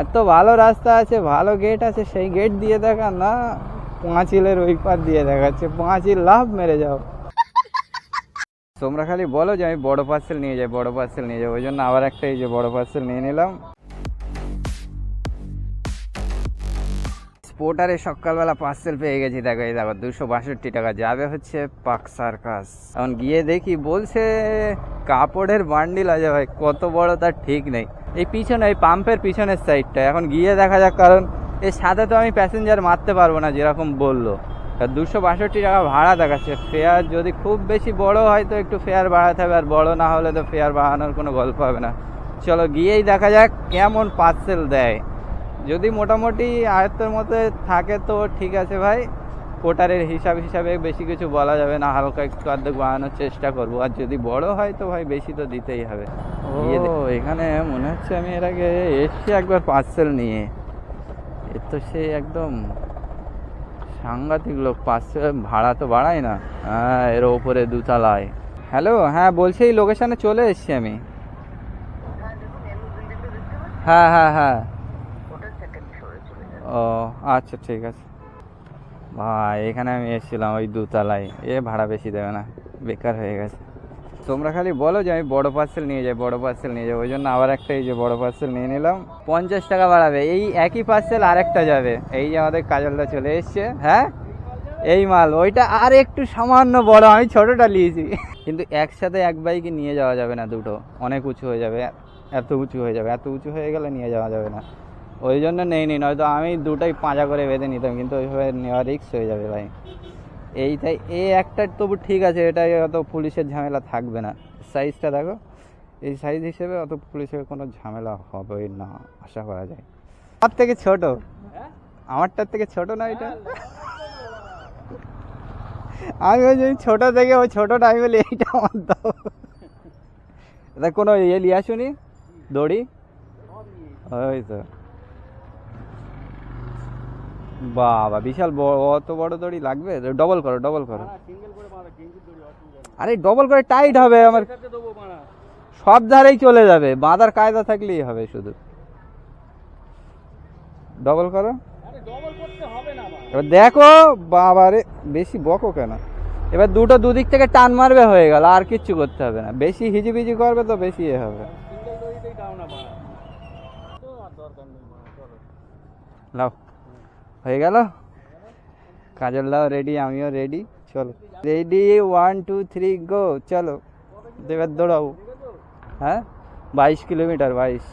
এত ভালো রাস্তা আছে, ভালো গেট আছে, সেই গেট দিয়ে দেখা না, পাঁচিলের ওই পার দিয়ে দেখাচ্ছে। পাঁচিল লাভ মেরে যাও। তোমরা খালি বলো যে আমি বড় পার্সেল নিয়ে যাই, বড় পার্সেল নিয়ে যাই, ওই জন্য আবার একটা এই যে বড় পার্সেল নিয়ে নিলাম। স্পোর্টারে সকালবেলা পার্সেল পেয়ে গেছি। দেখো এই দেখো 262 টাকা, যাবে হচ্ছে পার্ক সার্কাস। এখন গিয়ে দেখি বলছে কাপড়ের বান্ডিল আছে। ভাই কত বড় তার ঠিক নেই। এই পিছনে, এই পাম্পের পিছনের সাইডটা। এখন গিয়ে দেখা যাক, কারণ এর সাথে তো আমি প্যাসেঞ্জার মারতে পারবো না যেরকম বললো। 262 টাকা ভাড়া দেখাচ্ছে। ফেয়ার যদি খুব বেশি বড় হয় তো একটু ফেয়ার বাড়াতে হবে, আর বড় না হলে তো ফেয়ার বাড়ানোর কোনো গল্প হবে না। চলো গিয়েই দেখা যাক কেমন পার্সেল দেয়। যদি মোটামুটি আয়ত্তের মধ্যে থাকে তো ঠিক আছে ভাই, কোটারের হিসাবে বেশি কিছু বলা যাবে না, হালকা একটু অর্ধেক বাড়ানোর চেষ্টা করবো। আর যদি বড় হয় তো ভাই বেশি তো দিতেই হবে। ও এখানে মনে হচ্ছে আমি এর আগে এসছি একবার পার্সেল নিয়ে। এর তো সে একদম সাংঘাতিক লোক, পার্সেল ভাড়া তো বাড়ায় না। হ্যাঁ, এর ওপরে দুতলায়। হ্যালো, হ্যাঁ বলছি এই লোকেশানে চলে এসছি আমি। হ্যাঁ হ্যাঁ হ্যাঁ। ও আচ্ছা ঠিক আছে ভাই, এখানে আমি এসেছিলাম ওই দুতলায়। এ ভাড়া বেশি দেবে না, বেকার হয়ে গেছে। তোমরা খালি বলো যে আমি বড় পার্সেল নিয়ে যাই, বড় পার্সেল নিয়ে যাই, ওই জন্য আবার একটা এই যে বড় পার্সেল নিয়ে নিলাম। 50 টাকা বাড়াবে। এই একই পার্সেল আরেকটা যাবে। এই যে আমাদের কাজলটা চলে এসছে। হ্যাঁ এই মাল, ওইটা আর একটু সামান্য বড়, আমি ছোটটা নিয়েছি। কিন্তু একসাথে এক বাইকে নিয়ে যাওয়া যাবে না, দুটো অনেক উঁচু হয়ে যাবে, এত উঁচু হয়ে যাবে, এত উঁচু হয়ে গেলে নিয়ে যাওয়া যাবে না। ওই জন্য নেইনি, নয়তো আমি দুটোই পাঁজা করে বেঁধে নিতাম, কিন্তু ওইভাবে নেওয়া রিস্ক হয়ে যাবে ভাই। এইটাই, এই একটা তবু ঠিক আছে, এটাই অত পুলিশের ঝামেলা থাকবে না। সাইজটা দেখো, এই সাইজ হিসেবে অত পুলিশের কোনো ঝামেলা হবে না আশা করা যায়। আমার থেকে ছোট, আমারটার থেকে ছোট না এটা। আমি ওই যে ছোট থেকে ওই ছোটটা আমি বলি এইটা আমার দাও। এটা কোনো ইয়ে লিয়ে আসুনি দড়ি, ওই তো বাবা বিশাল বড়, অত বড় দড়ি লাগবে? ডবল করো, ডবল করো। আরে ডবল করে টাইট হবে, আমার সব ধারেই চলে যাবে, বাঁধার কায়দা থাকলেই হবে, শুধু ডবল করো। এবার দেখো বাবারে, বেশি বকো কেন? এবার দুটো দুদিক থেকে টান মারবে, হয়ে গেল, আর কিচ্ছু করতে হবে না। বেশি হিজিবিজি করবে তো বেশি এ হবে। লাও, হয়ে গেল। কাজলটাও রেডি, আমিও রেডি। চলো রেডি, 1 2 3 গো। চলো এবার দৌড়াবো। হ্যাঁ 22 কিলোমিটার, 22।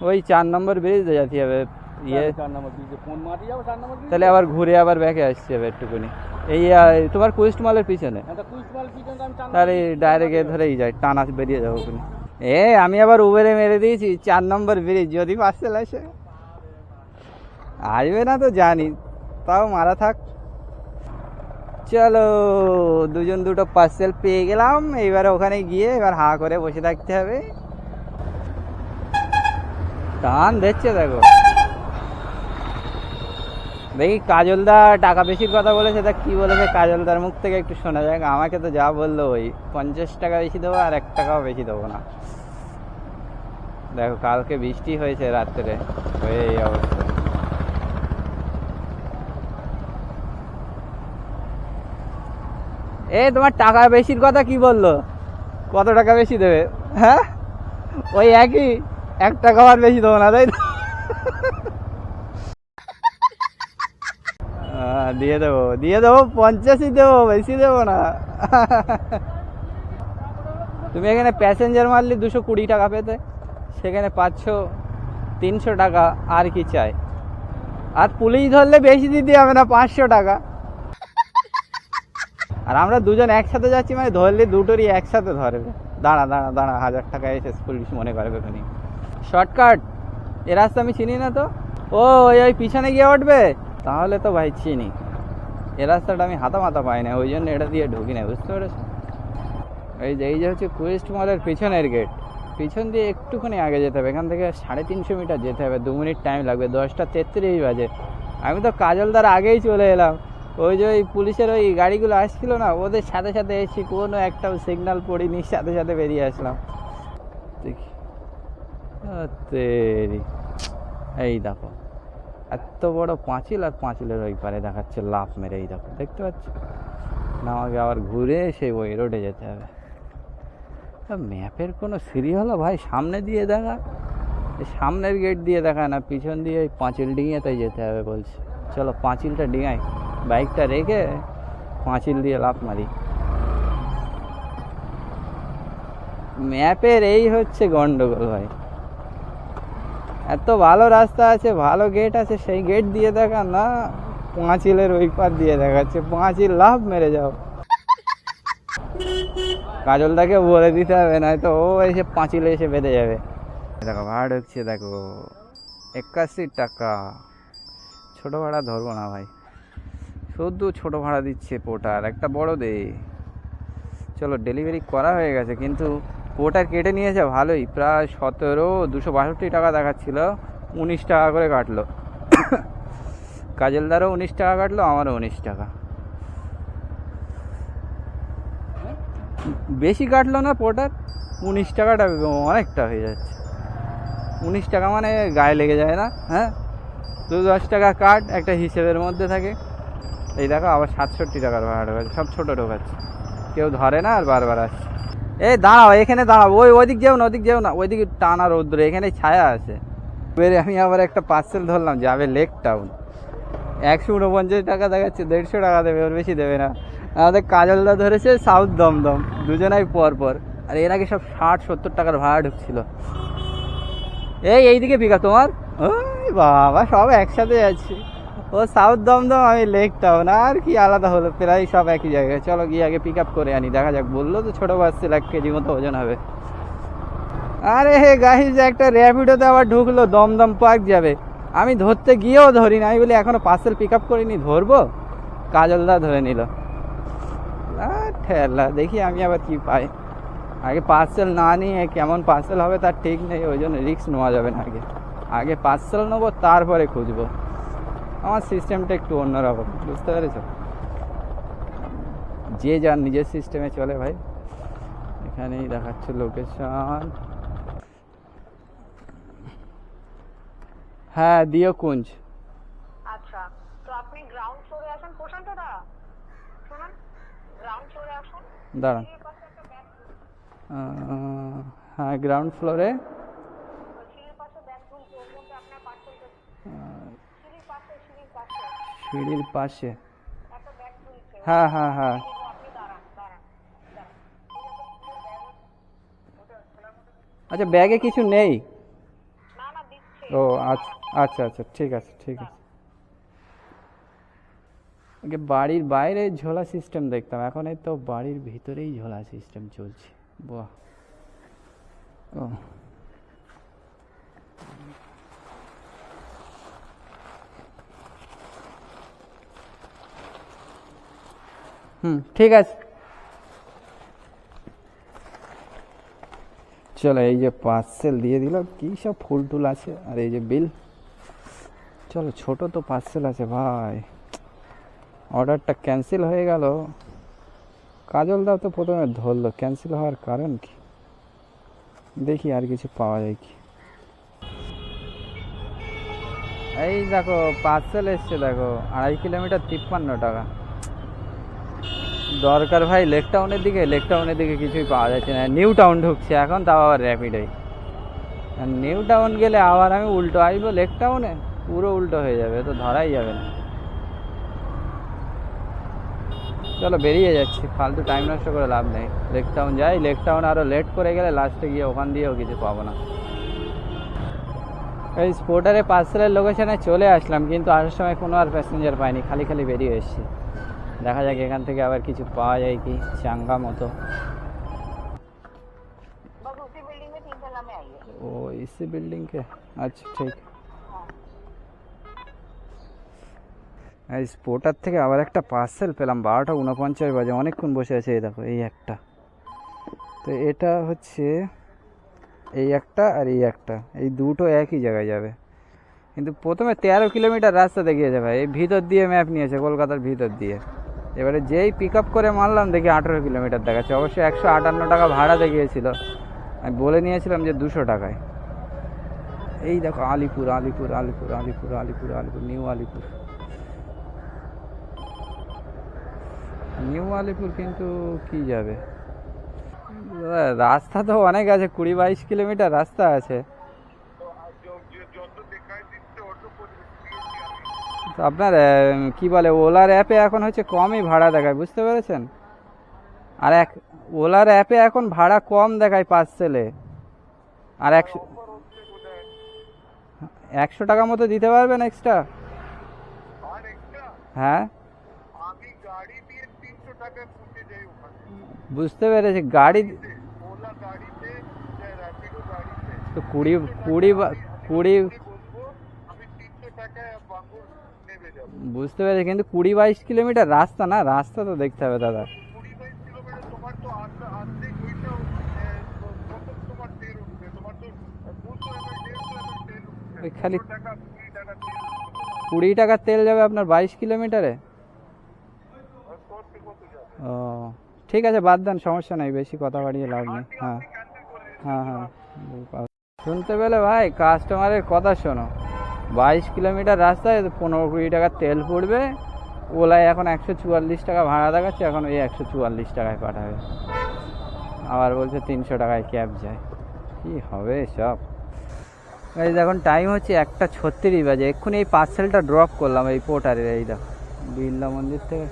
ওই 4 নম্বর ব্রিজ যেতে হবে। ইয়ে তাহলে আবার ঘুরে আবার ব্যাকে আসছে হবে একটুখানি। এই তোমার কুইস্ট মলের পিছনে, তাহলে ডাইরেক্ট ধরেই যায়, টানা বেরিয়ে যাবো ওখানে। আমি আবার উবেরে মেরে দিয়েছি 4 নম্বর ব্রিজ, যদি পার্সেল আসে। আসবে না তো জানি, তাও মারা থাক। চলো দুজন দুটো পার্সেল পেয়ে গেলাম। এইবারে ওখানে গিয়ে এবার হা করে বসে থাকতে হবে। টান দিচ্ছে দেখো। দেখি কাজলদা টাকা বেশির কথা বলেছে, তা কি বলেছে কাজলদার মুখ থেকে একটু শোনা যাক। আমাকে তো যা বললো ওই 50 টাকা বেশি দেবো, আর 1 টাকাও বেশি দেবো না। দেখো কালকে বৃষ্টি হয়েছে রাত্রে, হয়ে এই অবস্থা। তোমার টাকা বেশির কথা কি বললো? কত টাকা বেশি দেবে? হ্যাঁ ওই একই, 1 টাকা আর বেশি দেবো না, তাই তো? দিয়ে দেবো, দিয়ে দেবো, 50ই দেবো, বেশি দেবো না। তুমি এখানে প্যাসেঞ্জার মারলে 220 টাকা পেতে, সেখানে পাচ্ছ 300 টাকা। আর কি চাই? আর পুলিশ ধরলে বেশি দিতে হবে না, 500 টাকা। আর আমরা দুজন একসাথে যাচ্ছি, মানে ধরলে দুটোরই একসাথে ধরবে। দাঁড়া দাঁড়া দাঁড়া, 1000 টাকা এসে পুলিশ মনে করবে ওখানে। শর্টকাট, এ রাস্তা আমি চিনি না তো। ও ওই পিছনে গিয়ে উঠবে, তাহলে তো ভাই চিনি। এ রাস্তাটা আমি হাতা মাথা পাই না, ওই জন্য এটা দিয়ে ঢুকি না, বুঝতে পেরেছো? এই যে হচ্ছে কুইস্ট মলের পিছনের গেট, পিছন দিয়ে একটুখানি আগে যেতে হবে। এখান থেকে 350 মিটার যেতে হবে, 2 মিনিট টাইম লাগবে। 10টা 33 বাজে। আমি তো কাজলদার আগেই চলে এলাম। ওই যে ওই পুলিশের ওই গাড়িগুলো আসছিল না, ওদের সাথে সাথে এসেছি, কোনো একটাও সিগন্যাল পড়িনি, সাথে সাথে বেরিয়ে আসলাম। দেখি তেরি, এই দেখো এত বড় পাঁচিল, আর পাঁচিলের ওই পারে দেখাচ্ছে লাফ মেরে, এই দেখো দেখতে পাচ্ছ না? আমাকে আবার ঘুরে সেই ওই রোডে যেতে হবে। ম্যাপের কোনো সিরি হলো ভাই? সামনে দিয়ে দেখা, সামনের গেট দিয়ে দেখা না, পিছন দিয়ে ওই পাঁচিল ডিঙিয়ে তাই যেতে হবে বলছে। চলো পাঁচিলটা ডিঙাই, বাইকটা রেখে পাঁচিল দিয়ে লাফ মারি। ম্যাপের এই হচ্ছে গন্ডগোল ভাই। এত ভালো রাস্তা আছে, ভালো গেট আছে, সেই গেট দিয়ে দেখা না, পাঁচিলের ওই পার দিয়ে দেখাচ্ছে পাঁচিল লাফ মেরে যাও। কাজলদাকে বলে দিতে হবে, নয়তো ও এসে পাঁচিলে এসে বেঁধে যাবে। দেখো ভাড়া ঢুকছে, দেখো 81 টাকা। ছোটো ভাড়া ধরবো না ভাই, শুধু ছোটো ভাড়া দিচ্ছে পোর্টার, একটা বড় দে। চলো ডেলিভারি করা হয়ে গেছে, কিন্তু পোর্টার কেটে নিয়েছে ভালোই, প্রায় 262 টাকা দেখাচ্ছিল, 19 টাকা করে কাটলো। কাজলদারও 19 টাকা কাটলো, আমারও 19 টাকা। বেশি কাটলো না পোর্টার, 19 টাকাটা অনেকটা হয়ে যাচ্ছে। 19 টাকা মানে গায়ে লেগে যায় না? হ্যাঁ, 10 টাকা কাট, একটা হিসেবের মধ্যে থাকে। এই দেখো আবার 67 টাকার ভাড়া ঢোকাচ্ছে, সব ছোটো ঢোকাচ্ছে, কেউ ধরে না, আর বারবার আসছে। এই দাঁড়াও, এখানে দাঁড়াও, ওইদিক যেও না, ওদিক যেও না, ওইদিকে টানা রৌদ্র, এখানে ছায়া আছে। এবারে আমি আবার একটা পার্সেল ধরলাম, যাবে লেক টাউন। 149 টাকা দেখাচ্ছে, 150 টাকা দেবে, ওর বেশি দেবে না। আমাদের কাজলদা ধরেছে সাউথ দমদম, দুজনাই পর পর। আর এর আগে সব 60-70 টাকার ভাড়া ঢুকছিল। এইদিকে পিকা তোমার, ওই বাবা সব একসাথে যাচ্ছি। ও সাউথ দমদম, আমি লেক টাউন, আর কি আলাদা হলো, প্রায় সব একই জায়গায়। চলো গিয়ে আগে পিক আপ করে আনি, দেখা যাক। বললো তো ছোটো পার্সেল 1 কেজি মতো ওজন হবে। আরে হে গাইস, একটা র্যাপিডোতে আবার ঢুকলো, দমদম পার্ক যাবে। আমি ধরতে গিয়েও ধরি না, আমি বলি এখনো পার্সেল পিক আপ করিনি, ধরবো। কাজলদা ধরে নিল। ঠেলা, দেখি আমি আবার কি পাই। আগে পার্সেল না নিয়ে কেমন পার্সেল হবে তার ঠিক নেই, ওই জন্য রিস্ক নেওয়া যাবে না। আগে পার্সেল নেবো, তারপরে খুঁজবো। আমার সিস্টেমটা একটু অন্যরকম, বুঝতে পেরেছ? যে যার নিজের সিস্টেমে চলে ভাই। এখানেই দেখাচ্ছে লোকেশন। হ্যাঁ, দিও কুঞ্জ। আচ্ছা, তো আপনি গ্রাউন্ড ফ্লোরে আসুন, প্রশান্ত দা শুনুন, গ্রাউন্ড ফ্লোরে আসুন। দাঁড়ান, হ্যাঁ গ্রাউন্ড ফ্লোরে। সিঁড়ির পাশে ব্যাগ ঝুলছে, ওর মধ্যে আপনার পার্সেল। সিঁড়ির পাশে সিঁড়ির পাশে একটা ব্যাগ ঝুলছে। হ্যাঁ হ্যাঁ হ্যাঁ। আপনি দাঁড়ান। আচ্ছা, ব্যাগে কিছু নেই? না না, দিচ্ছে। ও আচ্ছা আচ্ছা আচ্ছা, ঠিক আছে ঠিক আছে। আগে বাড়ির বাইরে ঝোলা সিস্টেম দেখতাম, এখন এই তো বাড়ির ভিতরেই ঝোলা সিস্টেম চলছে। বাহ। ও ঠিক আছে। চলো, এই যে পার্সেল দিয়ে দিল, কি সব ফুল টুল আছে, আর এই যে বিল। চলো, ছোট তো পার্সেল আছে ভাই। অর্ডারটা ক্যান্সেল হয়ে গেল। কাজলদাও তো প্রথমে ধরলো, ক্যান্সেল হওয়ার কারণ কি, দেখি আর কিছু পাওয়া যায় কি। এই দেখো পার্সেল এসছে, দেখো 2.5 কিলোমিটার 53 টাকা। দরকার ভাই লেক টাউনের দিকে, লেক টাউনের দিকে কিছুই পাওয়া যাচ্ছে না। নিউ টাউন ঢুকছে এখন, তাও আবার র্যাপিডোই। আর নিউ টাউন গেলে আবার আমি উল্টো আসবো লেক টাউনে, পুরো উল্টো হয়ে যাবে, তো ধরাই যাবে না। চলো বেরিয়ে যাচ্ছি, ফালতু টাইম নষ্ট করে লাভ নেই। লেক টাউন যাই, লেক টাউন আরও লেট করে গেলে লাস্টে গিয়ে ওখান দিয়েও কিছু পাবো না। এই স্পোর্টারে পার্সেলের লোকেশনে চলে আসলাম, কিন্তু আসার সময় কোনো আর প্যাসেঞ্জার পাইনি, খালি খালি বেরিয়ে এসেছি। দেখা যাক এখান থেকে আবার কিছু পাওয়া যায় কি চাঙ্গা মতো। ও ইসি বিল্ডিং কে, আচ্ছা ঠিক। এই স্পোর্টার থেকে আবার একটা পার্সেল পেলাম, 12টা 49 বাজে, অনেকক্ষণ বসে আছে। এই দেখো এই একটা, তো এটা হচ্ছে এই একটা আর এই একটা, এই দুটো একই জায়গায় যাবে। কিন্তু প্রথমে 13 কিলোমিটার রাস্তা দেখিয়েছে ভাই, এই ভিতর দিয়ে ম্যাপ নিয়েছে, কলকাতার ভিতর দিয়ে। এবারে যেই পিক আপ করে মারলাম, দেখি 18 কিলোমিটার দেখাচ্ছে। অবশ্যই 158 টাকা ভাড়া দেখিয়েছিল, আমি বলে নিয়েছিলাম যে 200 টাকায়। এই দেখো আলিপুর আলিপুর আলিপুর আলিপুর আলিপুর আলিপুর নিউ আলিপুর, নিউ আলিপুর কিন্তু কি যাবে, রাস্তা তো অনেক আছে, 20-22 কিলোমিটার রাস্তা আছে। তো আপনার কি বলে ওলার অ্যাপে এখন হচ্ছে কমই ভাড়া দেখায়, বুঝতে পেরেছেন? আর ওলার অ্যাপে এখন ভাড়া কম দেখায় পার্সেলে। আর 100 টাকা মতো দিতে পারবেন এক্সট্রা? হ্যাঁ বুঝতে পেরেছি, গাড়ি তো 20 বুঝতে পেরেছি, কিন্তু 20-22 কিলোমিটার রাস্তা না, রাস্তা তো দেখতে হবে দাদা। ওই খালি 20 টাকার তেল যাবে আপনার 22 কিলোমিটারে? ও ঠিক আছে, বাদ দেন, সমস্যা নেই, বেশি কথা বাড়িয়ে লাভ নেই। হ্যাঁ হ্যাঁ হ্যাঁ শুনতে পেলে ভাই, কাস্টমারের কথা শোনো। 22 কিলোমিটার রাস্তায় 15-20 টাকার তেল পড়বে, ওলায় এখন 144 টাকা ভাড়া দেখাচ্ছে, এখন ওই 144 টাকায় পাঠাবে, আবার বলছে 300 টাকায় ক্যাব যায়। কি হবে সব। এই দেখুন টাইম হচ্ছে 1:36 বাজে, এক্ষুনি এই পার্সেলটা ড্রপ করলাম এই পোর্টারের, এই দেখো বিড়লা মন্দির থেকে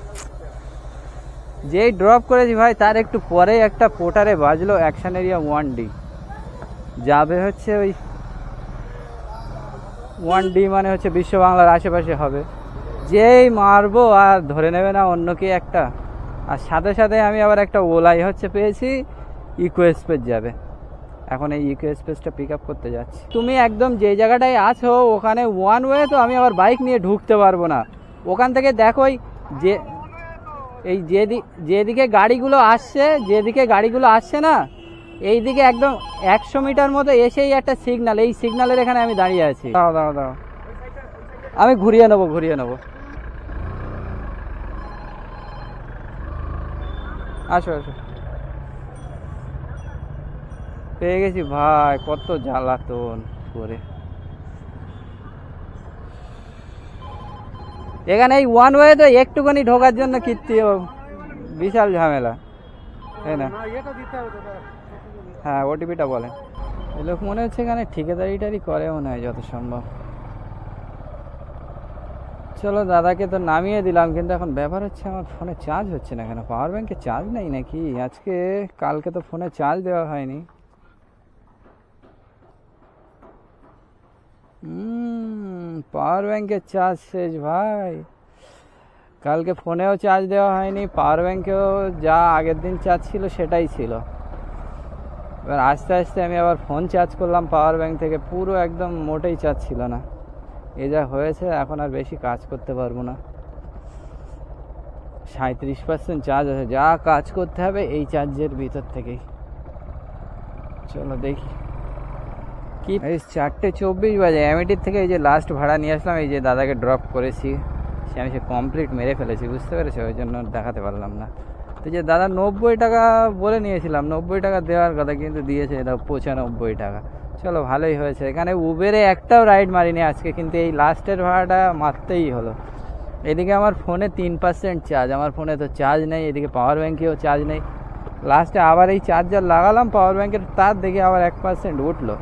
যেই ড্রপ করেছি ভাই, তার একটু পরেই একটা পোর্টারে বাজলো অ্যাকশন এরিয়া 1D, যাবে হচ্ছে ওই 1D মানে হচ্ছে বিশ্ব বাংলার আশেপাশে হবে। যেই মারবো আর ধরে নেবে না অন্য কি একটা, আর সাথে সাথে আমি আবার একটা ওলাই হচ্ছে পেয়েছি, ইকো এক্সপ্রেস যাবে। এখন এই ইকো এক্সপ্রেসটা পিক আপ করতে যাচ্ছি। তুমি একদম যে জায়গাটায় আছো ওখানে ওয়ান ওয়ে, তো আমি আবার বাইক নিয়ে ঢুকতে পারবো না ওখান থেকে। দেখোই যে এই যেদিকে গাড়িগুলো আসছে না, এই দিকে একদম 100 মিটার মতো এসেই একটা সিগন্যাল, এই সিগন্যালের এখানে আমি দাঁড়িয়ে আছি। দাঁড়াও আমি ঘুরিয়ে নেবো। আসো পেয়ে গেছি ভাই, কত জ্বালাতন করে এখানে এই ওয়ান ওয়ে তো একটুখানি ঢোকার জন্য কীর্তি বিশাল ঝামেলা, তাই না? হ্যাঁ ওটিপিটা বলে। এই লোক মনে হচ্ছে এখানে ঠিকাদারিটারি করে মনে হয় যত সম্ভব। চলো দাদাকে তো নামিয়ে দিলাম, কিন্তু এখন ব্যাপার হচ্ছে আমার ফোনে চার্জ হচ্ছে না কেন, পাওয়ার ব্যাংকে চার্জ নেই নাকি আজকে? কালকে তো ফোনে চার্জ দেওয়া হয়নি। পাওয়ার ব্যাংকের চার্জ শেষ ভাই, কালকে ফোনেও চার্জ দেওয়া হয়নি, পাওয়ার ব্যাংকেও যা আগের দিন চার্জ ছিল সেটাই ছিল। এবার আস্তে আস্তে আমি আবার ফোন চার্জ করলাম পাওয়ার ব্যাংক থেকে, পুরো একদম মোটেই চার্জ ছিল না। এ যা হয়েছে, এখন আর বেশি কাজ করতে পারবো না। 37% চার্জ আছে, যা কাজ করতে হবে এই চার্জের ভিতর থেকেই। চলো দেখি কি। এই 4:24 বাজে, অ্যামিটির থেকে এই যে লাস্ট ভাড়া নিয়ে আসলাম, এই যে দাদাকে ড্রপ করেছি, আমি সে কমপ্লিট মেরে ফেলেছি, বুঝতে পেরেছি, ওই জন্য দেখাতে পারলাম না। তো যে দাদা 90 টাকা বলে নিয়েছিলাম, 90 টাকা দেওয়ার কথা, কিন্তু দিয়েছে দাও 95 টাকা। চলো ভালোই হয়েছে, এখানে উবেরে একটাও রাইড মারিনি আজকে, কিন্তু এই লাস্টের ভাড়াটা মারতেই হলো। এদিকে আমার ফোনে 3% চার্জ, আমার ফোনে তো চার্জ নেই, এদিকে পাওয়ার ব্যাঙ্কেও চার্জ নেই। লাস্টে আবার এই চার্জার লাগালাম পাওয়ার ব্যাঙ্কের, তার দেখি আবার 1% উঠলো।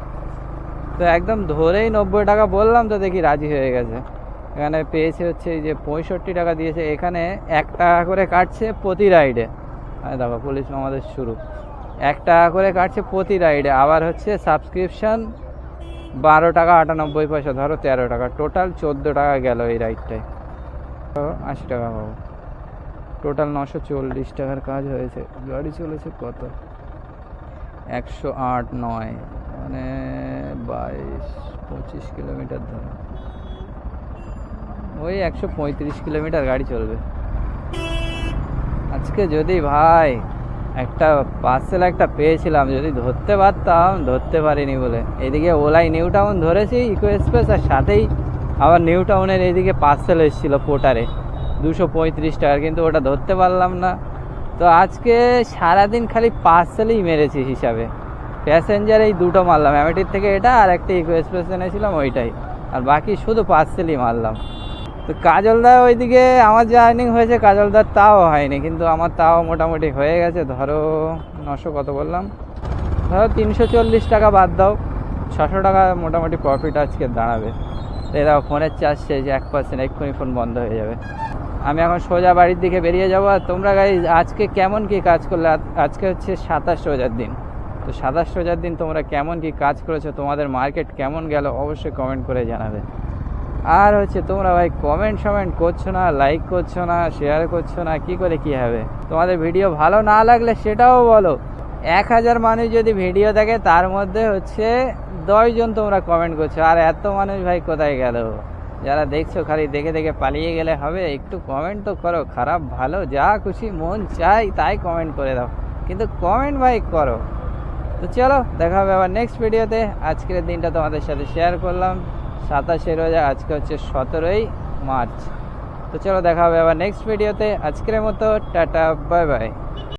তো একদম ধরেই 90 টাকা বললাম, তো দেখি রাজি হয়ে গেছে। এখানে পেয়েছে হচ্ছে এই যে 65 টাকা দিয়েছে, এখানে 1 টাকা করে কাটছে প্রতি রাইডে। দেখো পুলিশ আমাদের শুরু, 1 টাকা করে কাটছে প্রতি রাইডে। আবার হচ্ছে সাবস্ক্রিপশান 12 টাকা 98 পয়সা, ধরো 13 টাকা, টোটাল 14 টাকা গেল এই রাইডটায়। 80 টাকা পাবো, টোটাল 940 টাকার কাজ হয়েছে। গাড়ি চলেছে কত, 108-9 মানে 22-25 কিলোমিটার ধরো, ওই 135 কিলোমিটার গাড়ি চলবে আজকে। যদি ভাই একটা পার্সেল একটা পেয়েছিলাম, যদি ধরতে পারতাম, ধরতে পারিনি বলে। এদিকে ওলাই নিউ টাউন ধরেছি ইকো এক্সপ্রেস, আর সাথেই আবার নিউ টাউনের এইদিকে পার্সেল এসেছিল পোর্টারে 235 টাকার, কিন্তু ওটা ধরতে পারলাম না। তো আজকে সারাদিন খালি পার্সেলই মেরেছি হিসাবে, প্যাসেঞ্জার এই দুটো মারলাম, অ্যামেটির থেকে এটা আর একটা ইকো এক্সপ্রেস এনেছিলাম ওইটাই, আর বাকি শুধু পার্সেলই মারলাম। তো কাজলদা ওইদিকে আমার যা আর্নিং হয়েছে কাজলদার তাও হয়নি, কিন্তু আমার তাও মোটামুটি হয়ে গেছে। ধরো 900 কত বললাম, ধরো 340 টাকা বাদ দাও, 600 টাকা মোটামুটি প্রফিট আজকে দাঁড়াবে। তো এরা ফোনের চার্জ শেষ, 1% এক্ষুনি ফোন বন্ধ হয়ে যাবে। আমি এখন সোজা বাড়ির দিকে বেরিয়ে যাবো। আর তোমরা গাইজ আজকে কেমন কি কাজ করলে, আজকে হচ্ছে 27 রোজার দিন। তো 27 রোজার দিন তোমরা কেমন কি কাজ করেছো, তোমাদের মার্কেট কেমন গেল অবশ্যই কমেন্ট করে জানাবে। আর হচ্ছে তোমরা ভাই কমেন্ট করছো না, লাইক করছো না, শেয়ার করছো না, কি করে কি হবে? তোমাদের ভিডিও ভালো না লাগলে সেটাও বলো। 1000 মানুষ যদি ভিডিও দেখে তার মধ্যে হচ্ছে 10 জন তোমরা কমেন্ট করছো, আর এত মানুষ ভাই কোথায় গেল? যারা দেখছো খালি দেখে দেখে পালিয়ে গেলে হবে? একটু কমেন্ট তো করো, খারাপ ভালো যা খুশি মন চাই তাই কমেন্ট করে দাও, কিন্তু কমেন্ট ভাই করো। তো চলো দেখা হবে আবার নেক্সট ভিডিওতে। আজকের দিনটা তোমাদের সাথে শেয়ার করলাম, 27 রোজা, আজকে হচ্ছে 17ই মার্চ। তো চলো দেখা হবে আবার নেক্সট ভিডিওতে। আজকের মতো টাটা, বাই বাই।